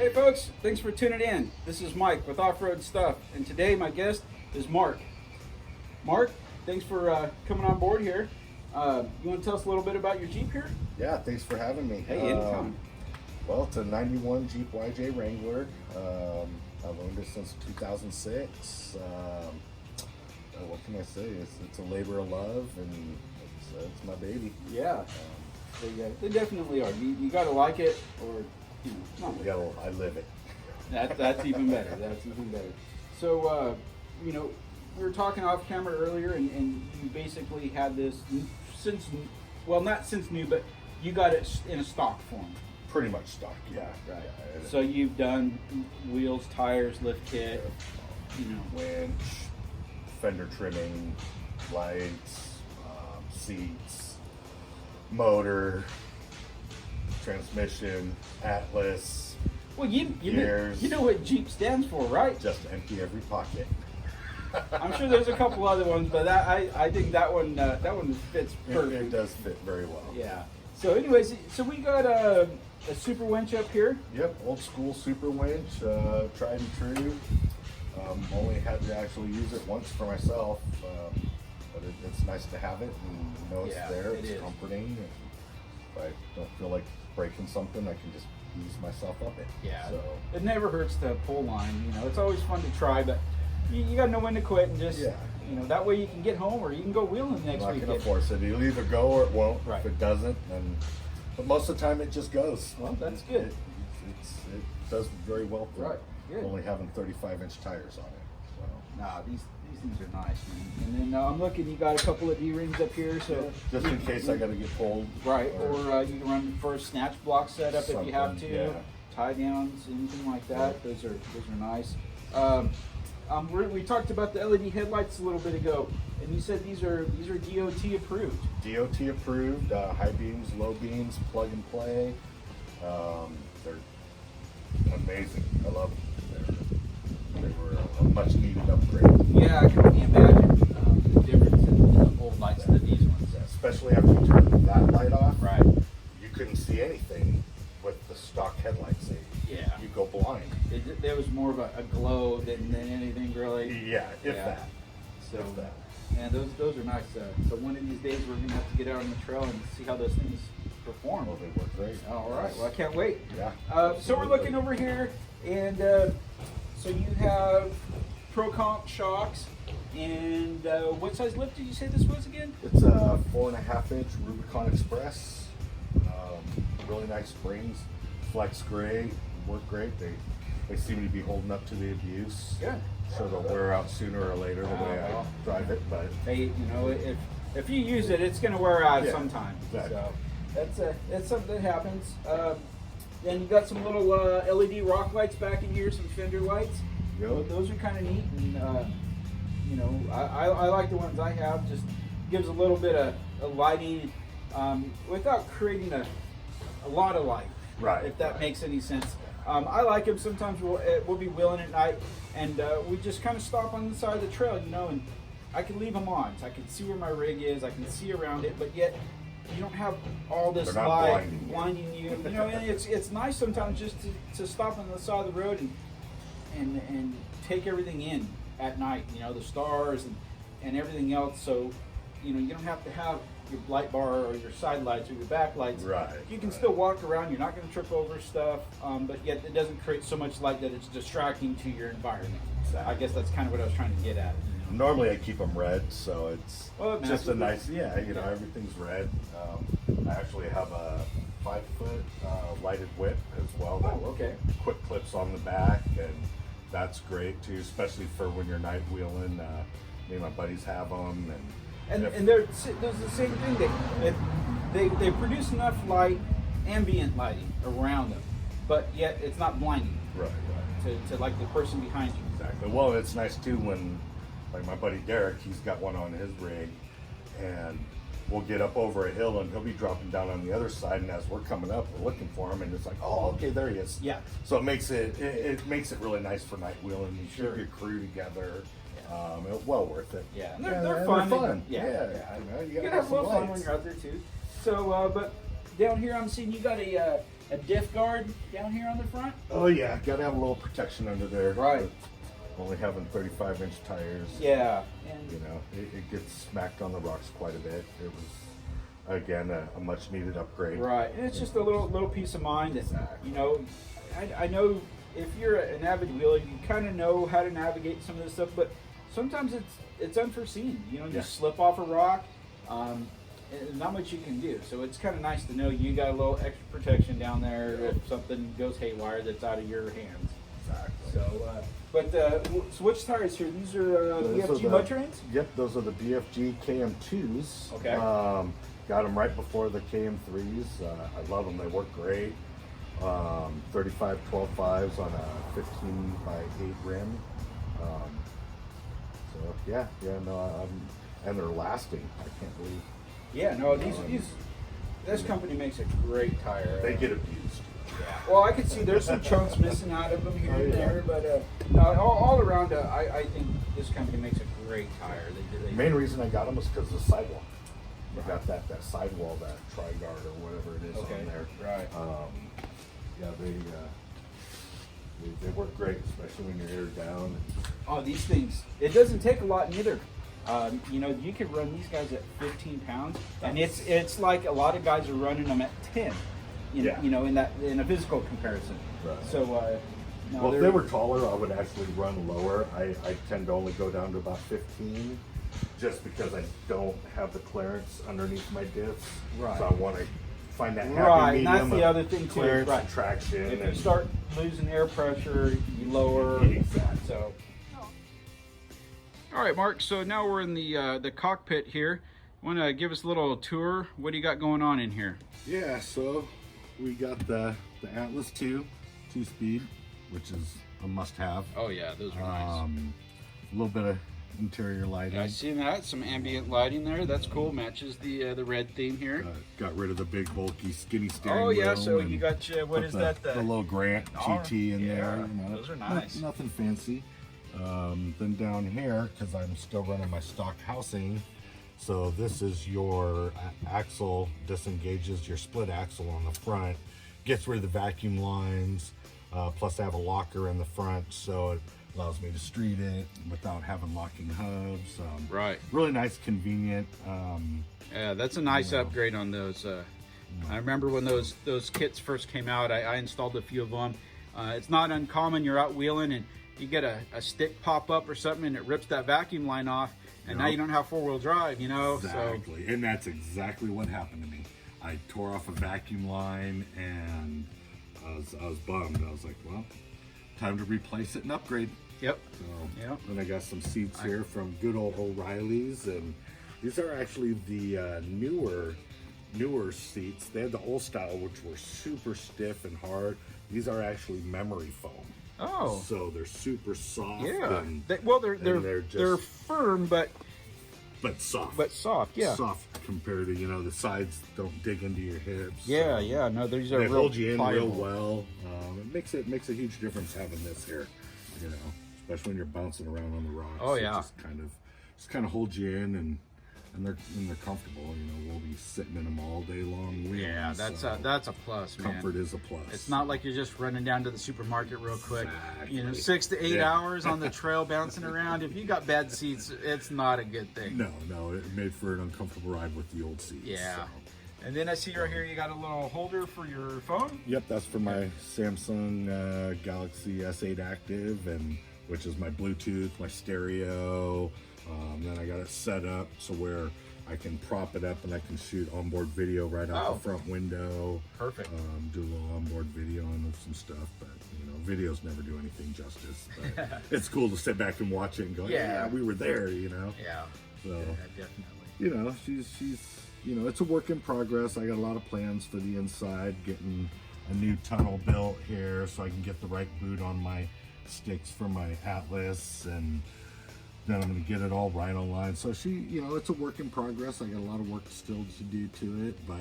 Hey folks, thanks for tuning in. This is Mike with Off-Road Stuff, and today my guest is Mark. Mark, thanks for coming on board here. You want to tell us a little bit about your Jeep here? Yeah, thanks for having me. Hey, anytime. Well, it's a 91 Jeep YJ Wrangler. I've owned it since 2006. What can I say? It's a labor of love, and it's my baby. Yeah, they definitely are. You got to like it, or not. Yeah, well, I live it. That's even better. That's even better. So, we were talking off camera earlier, and you basically had this since, well, not since new, but you got it in a stock form. Pretty much stock, yeah. Right. Yeah, So you've done wheels, tires, lift kit, winch, fender trimming, lights, seats, motor, transmission, Atlas. Well, you gears. know what Jeep stands for, right? Just empty every pocket. I'm sure there's a couple other ones, but I think that one fits perfect. It does fit very well. Yeah. So, anyways, we got a super winch up here. Yep, old school super winch, tried and true. Only had to actually use it once for myself, but it's nice to have it and know it's there. It's comforting. If I don't feel like breaking something, I can just ease myself up it. Yeah. So it never hurts to pull line. It's always fun to try, but you got to know when to quit and just that way you can get home or you can go wheeling next week. I'm not going to force it. It'll either go or it won't. Right. If it doesn't, but most of the time it just goes. Well, that's good. It does very well for Good. only having 35-inch tires on it. So. Nah, these things are nice, man. And then I'm looking, you got a couple of D-rings up here, so just in case I got to get pulled. Right, or you can run for a snatch block setup if you have to. Yeah. Tie downs, anything like that. Those are nice. We talked about the LED headlights a little bit ago, and you said these are DOT approved. DOT approved, high beams, low beams, plug and play. They're amazing. I love them. They were a much needed upgrade. Yeah, I can only imagine the difference in the old lights to these ones. Especially after you turn that light off. Right. You couldn't see anything with the stock headlights. Yeah. You go blind. There was more of a glow than anything really. Yeah, if that. So, If that. and those are nice. So one of these days we're gonna have to get out on the trail and see how those things perform. Well, they work great. All right. Well, I can't wait. Yeah. So we're looking over here, and so you have Pro Comp shocks, and what size lift did you say this was again? It's a 4.5-inch Rubicon Express. Really nice springs. Flex great. Work great. They seem to be holding up to the abuse. Good. So they'll wear out sooner or later the way I drive it. But Hey, if you use it, it's gonna wear out sometime. Exactly. So that's something that happens. Then you got some little LED rock lights back in here, some fender lights. Yep. Those are kind of neat, and I like the ones I have. Just gives a little bit of lighting without creating a lot of light. Right. If that makes any sense. I like them. Sometimes we'll be wheeling at night, and we just kind of stop on the side of the trail, and I can leave them on. So I can see where my rig is. I can see around it, but yet you don't have all this They're not light blinding you. And it's nice sometimes just to stop on the side of the road and take everything in at night. The stars and everything else. So you don't have to have your light bar or your side lights or your back lights. Right. You can still walk around. You're not going to trip over stuff, but yet it doesn't create so much light that it's distracting to your environment. Exactly. I guess that's kind of what I was trying to get at. normally I keep them red, so it's it just a matches. nice, everything's red. I actually have a 5-foot lighted whip as well. Oh, okay. Quick clips on the back, and that's great too, especially for when you're night wheeling. Me and my buddies have them, And there's the same thing. They produce enough light, ambient lighting around them, but yet it's not blinding. Right. To like the person behind you. Exactly. Well, it's nice too when, like my buddy Derek, he's got one on his rig, and we'll get up over a hill and he'll be dropping down on the other side, and as we're coming up, we're looking for him, and it's like, oh, okay, there he is. Yeah. So it makes it makes it really nice for night wheeling. You Sure. keep your crew together. It's well worth it. Yeah, and they're fun. Yeah. You can have a little fun when you're out there too. So, but down here I'm seeing you got a a diff guard down here on the front. Oh yeah, gotta have a little protection under there. Right. Only having 35-inch tires. Yeah. And You know, it gets smacked on the rocks quite a bit. It was, again, a much needed upgrade. right, and it's just a little peace of mind that, Exactly. you know, I know if you're an avid wheeler, you kind of know how to navigate some of this stuff, but sometimes it's unforeseen. You know, you Yeah. slip off a rock, and not much you can do. So it's kind of nice to know you got a little extra protection down there if something goes haywire that's out of your hands. Exactly. So, so which tires here? These are Those are BFG the- mud trains? Yep, those are the BFG KM2s. Okay. Got them right before the KM3s. I love them. They work great. 35 12.5s on a 15 by 8 rim. So yeah, no, and they're lasting. I can't believe Yeah, no, this company makes a great tire. they get abused. Yeah. Well, I can see there's some chunks missing out of them here Oh, and yeah. there, but no, all around, I think this company makes a great tire. The main reason I got them was because of the sidewall. They got that sidewall, that tri-guard or whatever it is Okay, on there. right. Yeah, they work great, especially when you're aired down. Oh, these things, it doesn't take a lot neither. You know, you could run these guys at 15 pounds, and it's like a lot of guys are running them at 10. Yeah. You know, in a physical comparison. Right. So, no, Well, if they were taller, I would actually run lower. I tend to only go down to about 15, just because I don't have the clearance underneath my diffs. Right. So I want to find that happy Right, and medium that's the of other thing too. clearance Right. and traction. If you and- start losing air pressure, you lower. Exactly. So. All right, Mark. So now we're in the cockpit here. Want to give us a little tour? What do you got going on in here? Yeah, so we got the Atlas 2-speed, which is a must-have. Oh yeah, those are A little bit of interior lighting. I see that. Some ambient lighting there. That's cool. Matches the red theme here. Got rid of the big, bulky, skinny steering wheel. Oh yeah. So and you got what put is the, that? The little Grant Oh, GT in yeah, there. You know, those are nice. Nothing fancy. Then down here, because I'm still running my stock housing, so this is your axle, disengages your split axle on the front, gets rid of the vacuum lines, plus I have a locker in the front, so it allows me to street it without having locking hubs. Right. Really nice, convenient. Yeah, that's a nice upgrade on those. I remember when those kits first came out, I installed a few of them. It's not uncommon. You're out wheeling and you get a stick pop up or something and it rips that vacuum line off, and now you don't have four-wheel drive, you know? Exactly, and that's exactly what happened to me. I tore off a vacuum line and I was bummed. I was like, well, time to replace it and upgrade. Yep. So, Yep. Then I got some seats here from good old O'Reilly's, and these are actually the newer seats. They had the old style, which were super stiff and hard. These are actually memory foam. Oh. So they're super soft. Yeah. And, They're firm, but soft. Yeah. soft compared to, you know, the sides don't dig into your hips. Yeah. Yeah. No, these are They real hold you in pliable. real well. It makes a huge difference having this here, you know, especially when you're bouncing around on the rocks. Oh, It yeah. just kind of holds you in, and they're comfortable. You know, we'll be sitting in them all day long. Yeah, that's a plus, man. comfort is a plus. It's not like you're just running down to the supermarket real quick. You know, Exactly. 6 to 8 Yeah. hours on the trail bouncing around. If you got bad seats, it's not a good thing. No, it made for an uncomfortable ride with the old seats. Yeah. so. And then I see right here you got a little holder for your phone. Yep, that's for my Samsung Galaxy S8 Active, and which is my Bluetooth, my stereo. Then I got it set up so where I can prop it up and I can shoot onboard video right out the front window. Perfect. Do a little onboard video on some stuff, but you know, videos never do anything justice. But it's cool to sit back and watch it and go, yeah, we were there, you know. Yeah. So Definitely. you know, she's you know, it's a work in progress. I got a lot of plans for the inside, getting a new tunnel built here so I can get the right boot on my sticks for my Atlas, and then I'm going to get it all right online. So you know, it's a work in progress. I got a lot of work still to do to it, but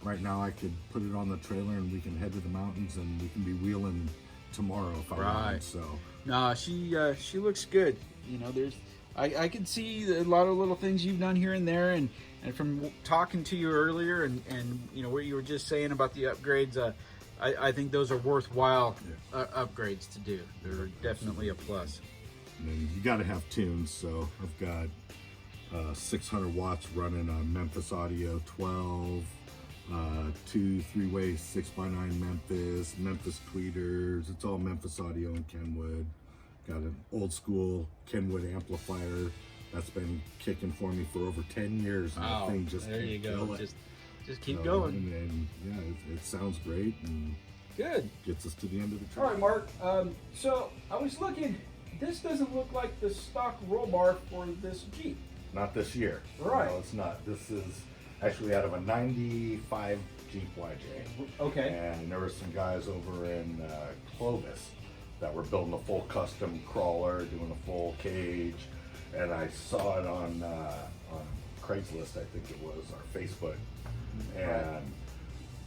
right now I could put it on the trailer and we can head to the mountains and we can be wheeling tomorrow if I want. So No, she looks good. You know, I can see a lot of little things you've done here and there, and from talking to you earlier, and you know what you were just saying about the upgrades. I think those are worthwhile upgrades to do. They're definitely a plus. And then you got to have tunes, so I've got 600 watts running on Memphis Audio 12, 2 3-way 6x9 Memphis tweeters. It's all Memphis Audio and Kenwood. Got an old school Kenwood amplifier that's been kicking for me for over 10 years. And that thing just there you kill go. it. Just keep going. And yeah, it sounds great and Good. gets us to the end of the trip. All right, Mark. So I was looking. This doesn't look like the stock roll bar for this Jeep. Not this year. Right. No, it's not. This is actually out of a 95 Jeep YJ. Okay. And there were some guys over in Clovis that were building a full custom crawler, doing a full cage. And I saw it on Craigslist, I think it was, or Facebook, and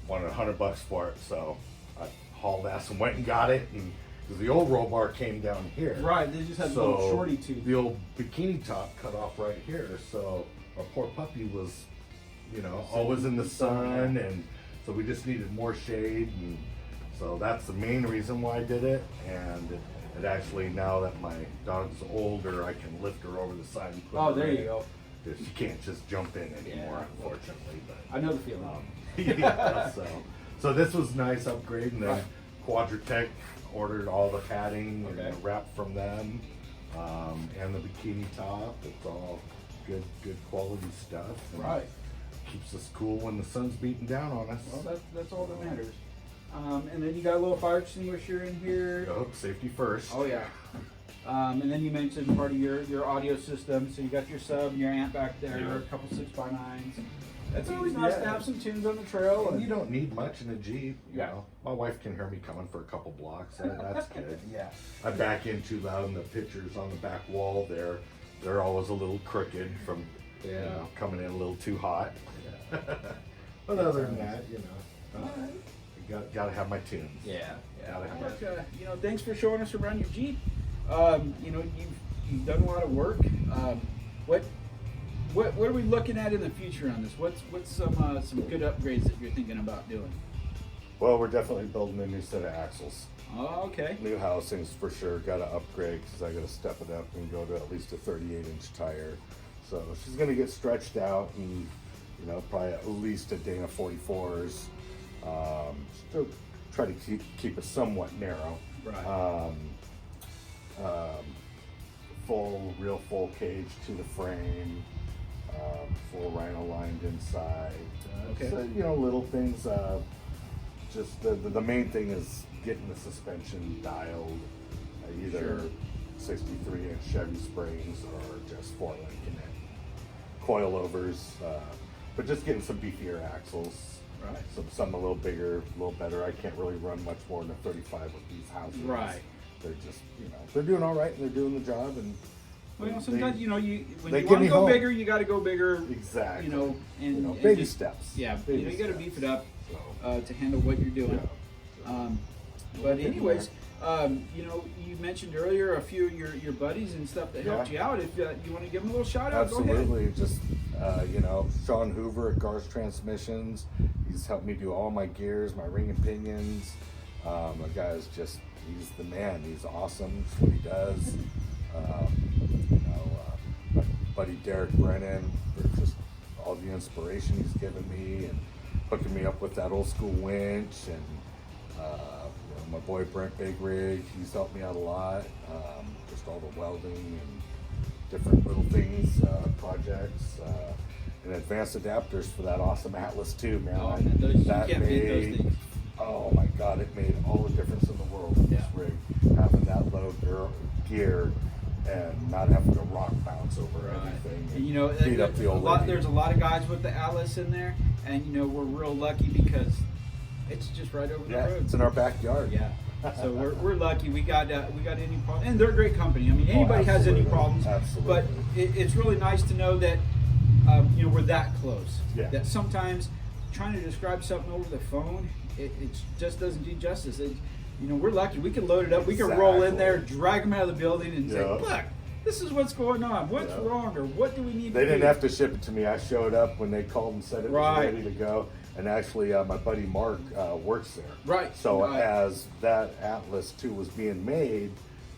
wanted $100 for it. So I hauled ass and went and got it. And because the old roll bar came down here. Right, they just had a little shorty tube. The old bikini top cut off right here. So our poor puppy was, always in the sun, and so we just needed more shade. And so that's the main reason why I did it. And it actually, now that my dog's older, I can lift her over the side and put her There in. you go. Because she can't just jump in anymore, unfortunately. But I know the feeling. yeah, so this was nice upgrade, and then Quadratech ordered all the padding and the wrap from them, and the bikini top. It's all good quality stuff. And keeps us cool when the sun's beating down on us. Well, that's all that matters. And then you got a little fire extinguisher in here. Oh, safety first. Oh yeah. And then you mentioned part of your audio system. So you got your sub and your amp back there, a couple 6x9s. It's always nice to have some tunes on the trail. And you don't need much in a Jeep. You know. My wife can hear me coming for a couple blocks. That's good. Yeah. I back in too loud, and the pictures on the back wall there, they're always a little crooked from coming in a little too hot. Yeah. But other than that, got to have my tunes. Yeah. Gotta have my Thanks for showing us around your Jeep. You've done a lot of work. What are we looking at in the future on this? What's some good upgrades that you're thinking about doing? Well, we're definitely building a new set of axles. Oh, okay. New housings for sure. Got to upgrade because I got to step it up and go to at least a 38-inch tire. So she's going to get stretched out and probably at least a Dana 44s. Still try to keep it somewhat narrow. Right. Real full cage to the frame. Full rhino lined inside. Okay. So, little things. Just the main thing is getting the suspension dialed, either 63-inch Chevy springs or just 4-link connect coilovers. But just getting some beefier axles. Right. Some a little bigger, a little better. I can't really run much more than a 35 with these houses. Right. They're just, they're doing all right and they're doing the job. And well, sometimes when you they want to go home. bigger, you got to go bigger. Exactly. And baby just, steps. Yeah, baby you got to steps. beef it up to handle what you're doing. Yeah. But anyways, you mentioned earlier a few of your buddies and stuff that helped you out. If you want to give them a little shout out, Absolutely. go ahead. Just Sean Hoover at Gar's Transmissions. He's helped me do all my gears, my ring and pinions. The guy is he's the man. He's awesome. That's what he does. My buddy Derek Brennan for just all the inspiration he's given me and hooking me up with that old school winch, and my boy Brent Big Rig, he's helped me out a lot. Just all the welding and different little things, projects, and advanced adapters for that awesome Atlas too, man. Oh, man, you can't beat those things. Oh my God, it made all the difference in the world with this rig. Having that low gear and not having to rock bounce over everything. And, beat up the old lady. There's a lot of guys with the Atlas in there, and we're real lucky because it's just right over the road. It's in our backyard. Yeah. So we're lucky. We got any problems, and they're a great company. I mean, anybody has any problems. Absolutely. But it's really nice to know that we're that close. Yeah. That sometimes trying to describe something over the phone, it just doesn't do justice. We're lucky. We can load it up. We can roll in there, drag them out of the building, and say, "Look, this is what's going on. What's Yeah. wrong, or what do we need They to do? didn't have to ship it to me. I showed up when they called and said it was Right. ready to go. And actually, my buddy Mark works there. Right. So Right. as that Atlas 2 was being made,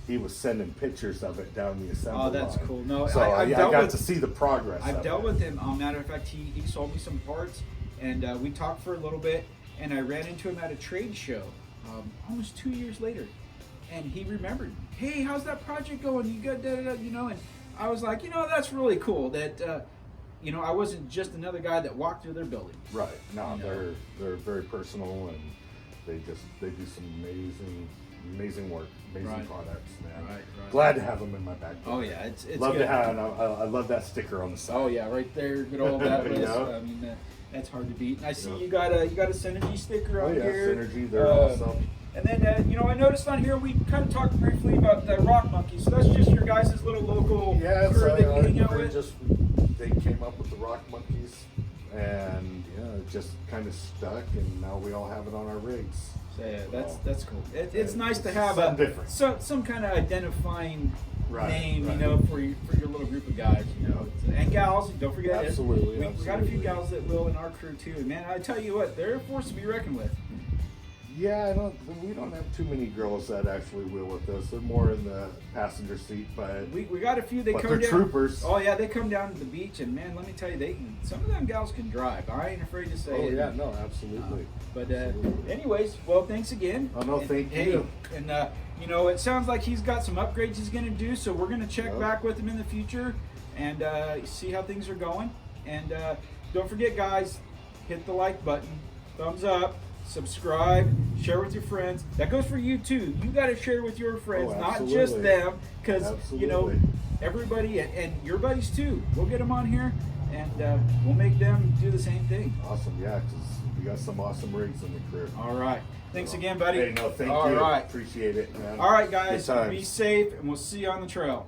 he was sending pictures of it down the assembly Oh, that's line. cool. No, so I've I dealt got with- to see the progress. I've of dealt it. with him. Matter of fact, he sold me some parts, and we talked for a little bit, and I ran into him at a trade show almost 2 years later, and he remembered, hey, how's that project going? You got da-da-da, you know, and I was like, you know, that's really cool that, you know, I wasn't just another guy that walked through their building. Right. No, You know. they're very personal, and they do some amazing work, amazing Right. products, man. Right. Glad to have them in my back. Oh yeah, it's Love good. to have. And I love that sticker on the side. Oh yeah, right there, good old that You was. know? I mean, that's hard to beat. And I see Yeah. you got a Synergy sticker Oh on yeah, here. Synergy. They're awesome. And then, you know, I noticed on here we kind of talked briefly about the Rock Monkey. So that's just your guys' little local Yeah, crew that you hang out they with. they came up with the Rock Monkeys, and it just kind of stuck, and now we all have it on our rigs. So, yeah, So, that's cool. It's nice to it's have something different. some kind of identifying Right, name, right. you know, for your little group of guys, you know, and gals. Don't forget it. Absolutely, We got a few absolutely. gals that will in our crew too. And man, I tell you what, they're a force to be reckoned with. Yeah, we don't have too many girls that actually wheel with us. They're more in the passenger seat, but We got a few. They But come they're down. troopers. Oh yeah, they come down to the beach, and man, let me tell you, some of them gals can drive. I ain't afraid to say oh it. yeah, no, absolutely. But Absolutely. anyways, well, thanks again. Oh, no, And, thank hey, you. And you know, it sounds like he's got some upgrades he's going to do, so we're going to check Yep. back with him in the future and see how things are going. And don't forget, guys, hit the like button, thumbs up, subscribe, share with your friends. That goes for you too. You got to share with your friends, Oh, not just absolutely. them, because you know Absolutely. everybody and your buddies too. We'll get them on here, and we'll make them do the same thing. Awesome, yeah, because we got some awesome rigs in the crew. All right. Thanks again, buddy. Hey, no, thank All you. right. Appreciate it, man. All right, Good guys. times. Be safe, and we'll see you on the trail.